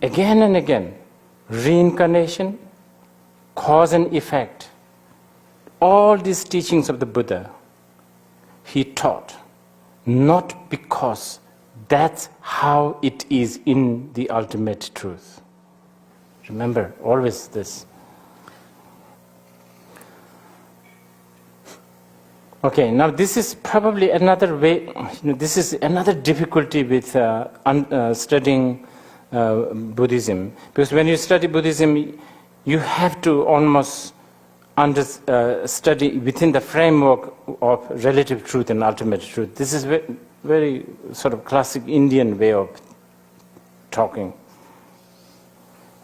again and again, reincarnation, cause and effect, all these teachings of the Buddha, he taught, not because that's how it is in the ultimate truth. Remember, always this. Okay, now this is probably another way, this is another difficulty with studying Buddhism. Because when you study Buddhism, you have to almost study within the framework of relative truth and ultimate truth. This is very, very sort of classic Indian way of talking.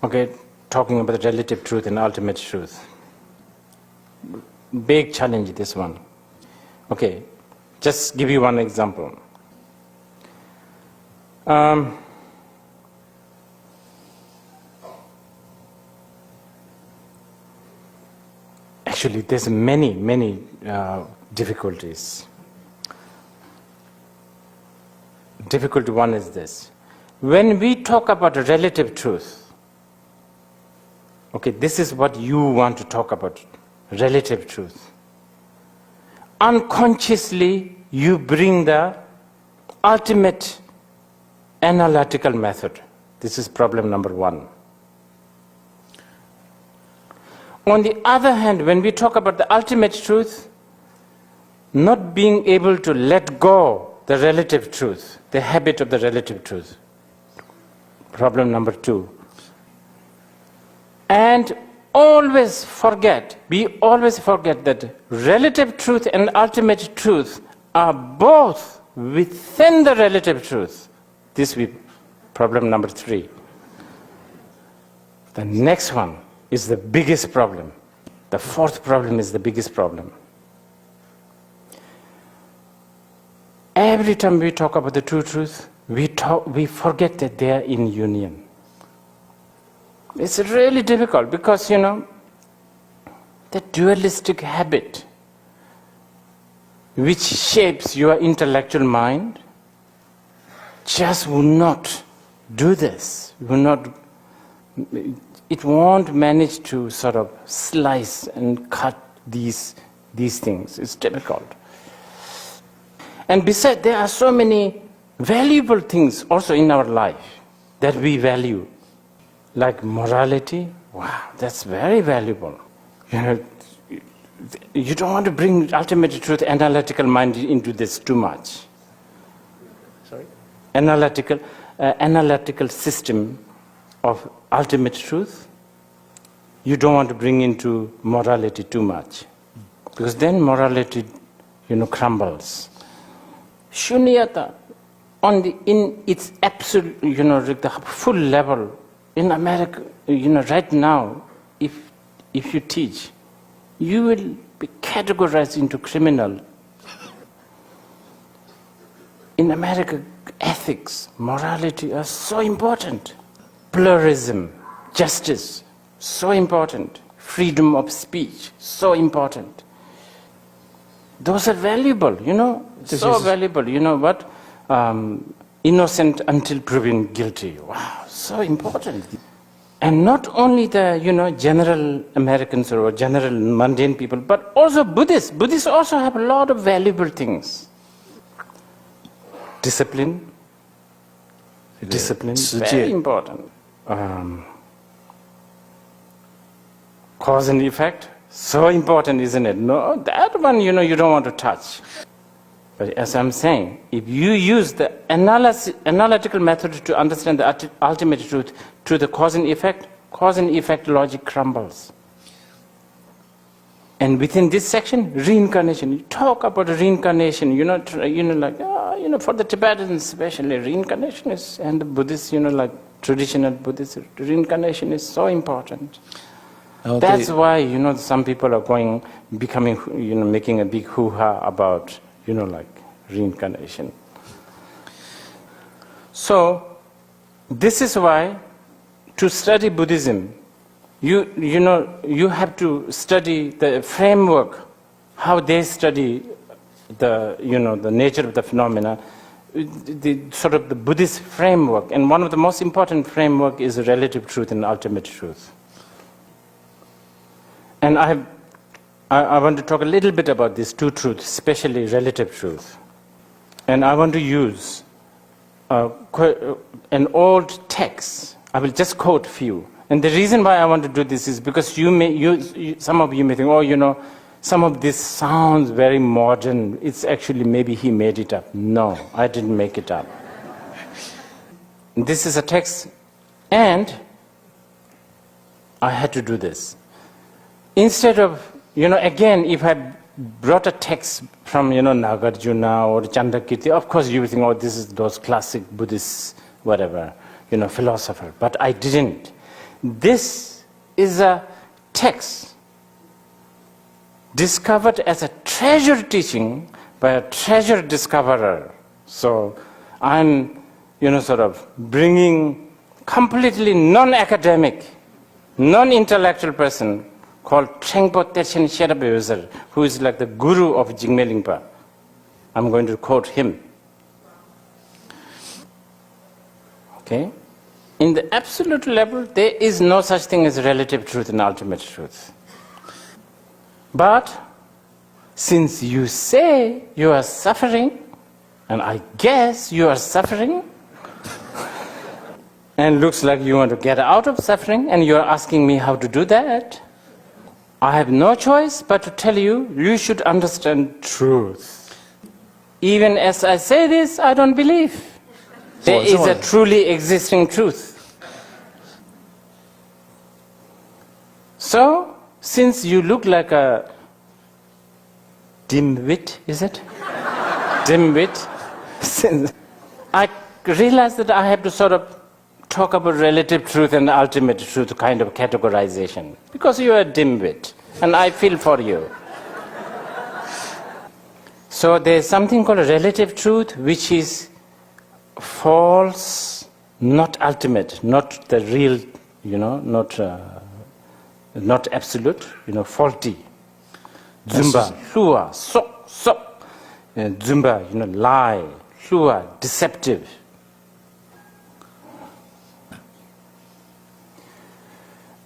Okay, talking about the relative truth and ultimate truth. Big challenge, this one. Okay, just give you one example. Actually, there's many difficulties. Difficulty one is this. When we talk about relative truth, okay, this is what you want to talk about, relative truth. Unconsciously, you bring the ultimate analytical method. This is problem number one. On the other hand, when we talk about the ultimate truth, not being able to let go the relative truth, the habit of the relative truth. Problem number two. And we always forget that relative truth and ultimate truth are both within the relative truth. This will be problem number three. The next one is the biggest problem. The fourth problem is the biggest problem. Every time we talk about the true truth, we forget that they are in union. It's really difficult because, the dualistic habit which shapes your intellectual mind just will not do this. It won't manage to sort of slice and cut these things. It's difficult. And besides, there are so many valuable things also in our life that we value. Like morality, wow, that's very valuable. You don't want to bring ultimate truth, analytical mind into this too much. Sorry? Analytical system of ultimate truth, you don't want to bring into morality too much. Because then morality, crumbles. Shunyata, in its absolute, the full level, in America, right now, if you teach, you will be categorized into criminal. In America, ethics, morality are so important. Pluralism, justice, so important. Freedom of speech, so important. Those are valuable, so valuable. You know what? Innocent until proven guilty. Wow, so important. And not only the, general Americans or general mundane people, but also Buddhists. Buddhists also have a lot of valuable things. Discipline. Discipline, very important. Cause and effect, so important, isn't it? No, that one, you don't want to touch. But as I'm saying, if you use the analytical method to understand the ultimate truth through the cause and effect logic crumbles. And within this section, reincarnation. You talk about reincarnation. For the Tibetans especially, reincarnation is, and the Buddhists, traditional Buddhist reincarnation is so important. That's why, some people are becoming, making a big hoo-ha about, reincarnation. So, this is why, to study Buddhism, you have to study the framework, how they study the nature of the phenomena, sort of the Buddhist framework, and one of the most important framework is relative truth and ultimate truth. And I want to talk a little bit about these two truths, especially relative truth. And I want to use an old text. I will just quote a few. And the reason why I want to do this is because some of you may think, some of this sounds very modern. It's actually maybe he made it up. No, I didn't make it up. This is a text, and I had to do this. Instead of, again, if I brought a text from, Nagarjuna or Chandrakirti, of course you would think, this is those classic Buddhist, whatever, philosopher. But I didn't. This is a text discovered as a treasure teaching by a treasure discoverer. So I'm, sort of bringing completely non-academic, non-intellectual person called Trengpo Terchen Sherpa Böser, who is like the guru of Jigme Lingpa. I'm going to quote him. Okay? In the absolute level, there is no such thing as relative truth and ultimate truth. But since you say you are suffering, and I guess you are suffering, and looks like you want to get out of suffering, and you are asking me how to do that, I have no choice but to tell you, you should understand truth. Even as I say this, I don't believe. There is a truly existing truth. So, since you look like a dim-wit, is it? Dim-wit. Since I realized that I have to sort of talk about relative truth and ultimate truth kind of categorization. Because you are a dim-wit, and I feel for you. So there's something called relative truth, which is false, not ultimate, not the real, not absolute, faulty. Zumba, hlua, so. Zumba, lie, hlua, deceptive.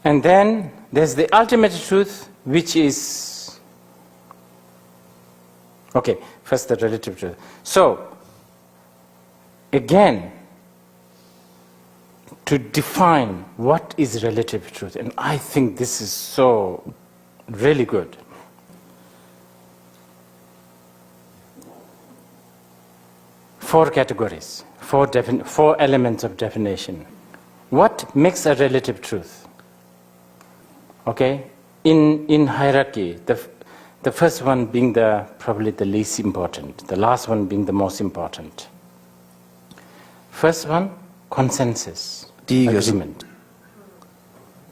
And then there's the ultimate truth, which is, okay, first the relative truth. So, again, to define what is relative truth, and I think this is so really good. Four categories, four elements of definition. What makes a relative truth? Okay, in hierarchy, the first one being probably the least important, the last one being the most important. First one, consensus, agreement.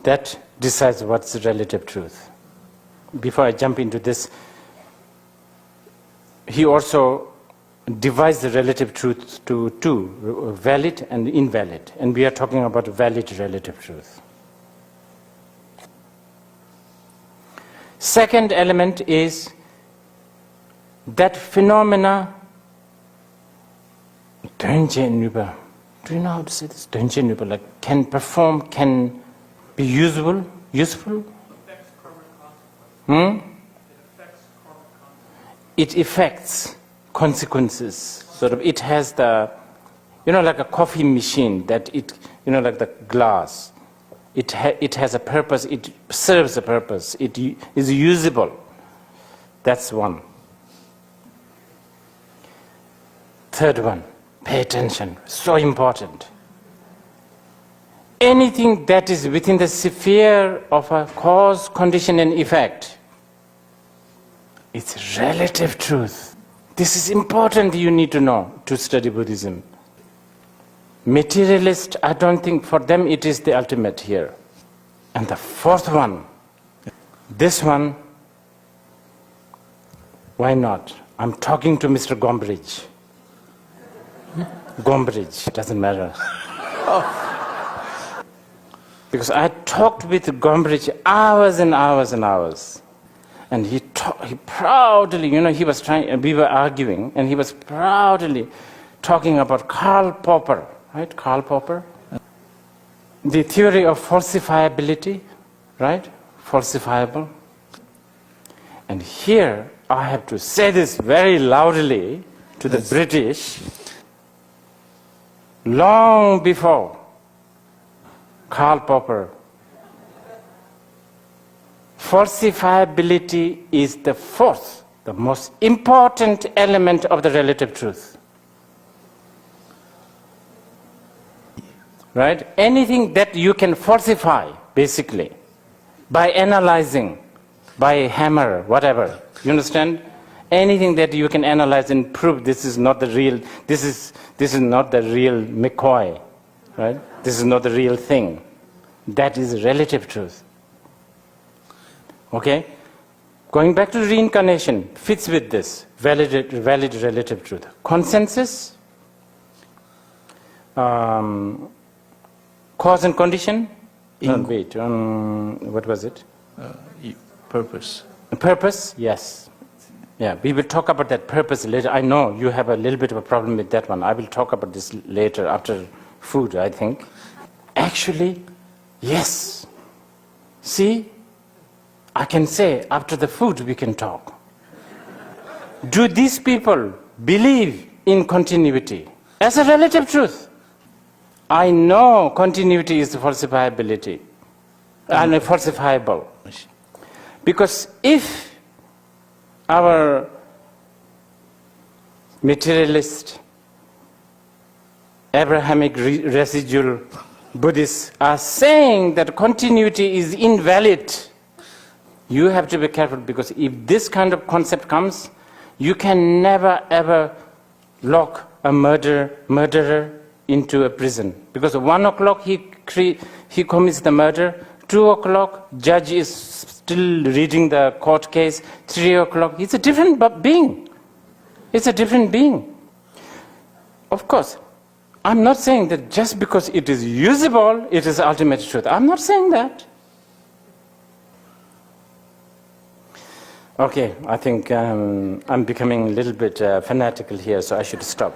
That decides what's the relative truth. Before I jump into this, he also divides the relative truth to two, valid and invalid. And we are talking about valid relative truth. Second element is that phenomena, do you know how to say this? Like can perform, can be useful? It affects karmic consequences. It affects consequences. Sort of, it has the, like a coffee machine that like the glass. It has a purpose. It serves a purpose. It is usable. That's one. Third one, pay attention. So important. Anything that is within the sphere of a cause, condition, and effect, it's relative truth. This is important, you need to know to study Buddhism. Materialist, I don't think for them it is the ultimate here. And the fourth one, this one, why not? I'm talking to Mr. Gombrich. Gombrich, doesn't matter. Because I talked with Gombrich hours and hours and hours. And he proudly, he was we were arguing, and he was proudly talking about Karl Popper, right? Karl Popper. The theory of falsifiability, right? Falsifiable. And here I have to say this very loudly to the British. Long before Karl Popper, falsifiability is the fourth, the most important element of the relative truth. Right? Anything that you can falsify, basically, by analyzing, by hammer, whatever. You understand? Anything that you can analyze and prove this is not the real, this is not the real McCoy, right? This is not the real thing. That is relative truth. Okay? Going back to reincarnation, fits with this, valid relative truth. Consensus, cause and condition, what was it? Purpose. Purpose, yes. Yeah, we will talk about that purpose later. I know you have a little bit of a problem with that one. I will talk about this later, after food, I think. Actually, yes. See, I can say after the food we can talk. Do these people believe in continuity as a relative truth? I know continuity is falsifiability and falsifiable. Because if our materialist, Abrahamic residual Buddhists are saying that continuity is invalid, you have to be careful, because if this kind of concept comes, you can never ever lock a murderer into a prison. Because at 1 o'clock he commits the murder, 2 o'clock judge is still reading the court case, 3 o'clock, it's a different being. It's a different being. Of course, I'm not saying that just because it is usable, it is ultimate truth. I'm not saying that. Okay, I think I'm becoming a little bit fanatical here, so I should stop.